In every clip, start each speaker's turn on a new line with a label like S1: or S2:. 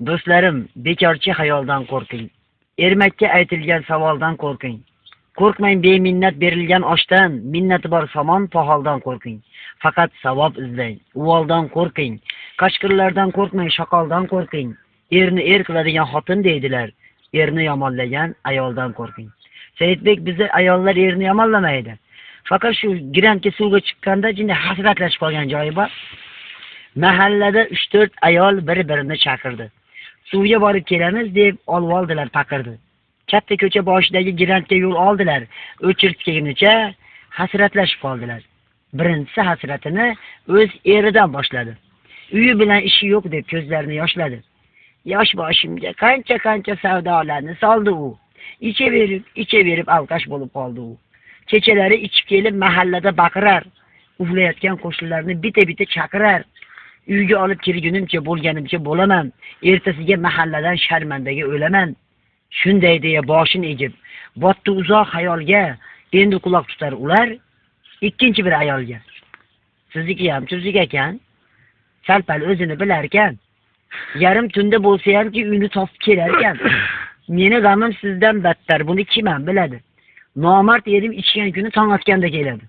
S1: Do'stlarim, bekorchi xayoldan qo'rqing. Ermakka aytilgan savoldan qo'rqing. Qo'rqmang beminnat berilgan oshdan, minnati bor somon poholdan qo'rqing. Faqat savob izlang. Uvoldan qo'rqing. Qashqirlardan qo'rqmang, shoqoldan qo'rqing. Erni er qiladigan xotin deydilar. Erni yomonlagan ayoldan qo'rqing. Saidbek bizni ayollar erni yomonlamaydi. Faqat shu girantka suvga chiqqanda jinda hasratlashib qolgan joyi bor. Mahallada 3-4 ayol bir-birini chaqirdi. Suvga borib kelamiz deb olvoldilar paqirdi. Katta ko'cha boshidagi girantka yo'l oldilar. O'chirtgunicha hasratlashib qoldilar. Birinchisi hasratini o'z eridan boshladi. Uyi bilan ishi yo'q deb ko'zlarini yoshladi. Yosh boshimga qancha savdolarni soldi u. Ichaverib alqash bo'lib qoldi u. Kechalari ichib kelib mahallada baqirar. Uflayotgan qo'shnilarni bita chaqirar. Uyga olib kelgunimcha bo'lganimcha bo'laman. Ertasiga mahalladan sharmandaga o'laman. Shunday deya boshini egib, botdi uzoq xayolga. Endi quloq tutar ular ikkinchi bir ayolga. Sizniki ham tuzuk ekan. Salpal o'zini bilar ekan. Yarim tunda bo'lsa hamki uyni topib kelar ekan. Meni g'amim sizdan battar, buni kim ham biladi. Nomard erim ichgan kuni tong otganda keladi.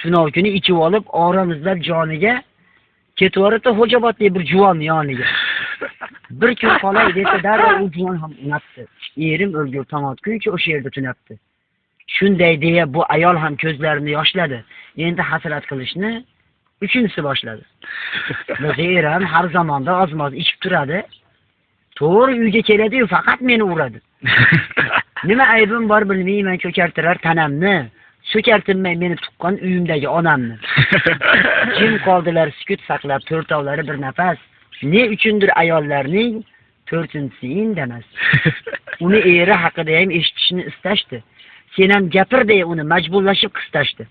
S1: Tunov kuni ichib olib, orom izlab joniga ketvordi Xo'jobodlik bir juvon yoniga. Bir kun qolay desa darrov u juvon ham unatdi. Erim o'lgur tong otguncha o'sha yerda tunabdi. Shunday deya bu ayol ham ko'zlarini yoshladi. Endi hasrat qilishni uchinchisi boshladi. Biz erim har zamonda ozmoz ichib turadi. To'g'ri uyga keladi-yu faqat meni uradi. Nima aybim bor bilmayman, ko'kartirar tanamni. So'kartinmay meni tuqqan uyimdagi onamni. Jim qoldilar sukut saqlab, to'rtovlari bir nafas. Ne uchundir ayollarning to'rtinchisi indamas. Uni eri haqida ham eshitishni istashdi. Sen ham gapir deya uni majburlashib qistashdi.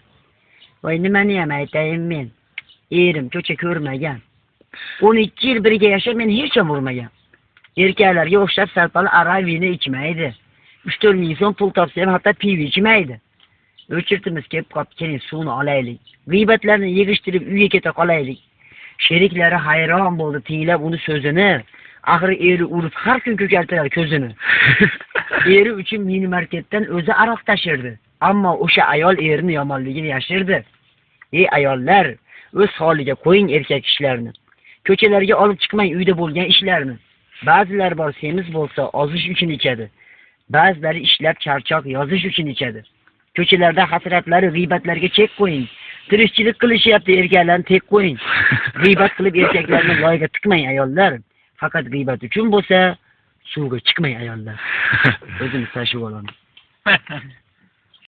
S1: Voy nimani ham aytayin men. Erim ko'cha ko'rmagan. 12 yil birga yashab men hech ham urmagan. Erkaklarga o'xshab salpal aravini ichmaydi. 3-4 ming so'm pul topsa ham hatto pivo ichmaydi. O'chirtimiz kelib qolib, keling suvni olaylik. G'iybatlarni yig'ishtirib uyga keta qolaylik. Sheriklari hayron bo'ldi tinglab uni so'zini. Axir eri urib har kun ko'kartirar ko'zini. Eri uchun mini marketdan o'zi aroq tashirdi. Ammo o'sha ayol erini yomonligini yashirdi. Ey ayollar, o'z holiga qo'ying erkak ishlarni. Ko'chalarga olib chiqmang uyda bo'lgan ishlarni. Ba'zilar bor semiz bo'lsa ozish uchun ichadi. Ba'zilari ishlab charchoq yozish uchun ichadi. Ko'chalarda hasratlari, g'iybatlarga chek qo'ying. Tirishchilik qilishyapti erkaklarni tek qo'ying. G'iybat qilib erkaklarni loyiga tiqmang ayollar. Faqat g'iybat uchun bo'lsa, suvga chiqmang ayollar. O'zimiz tashib olamiz.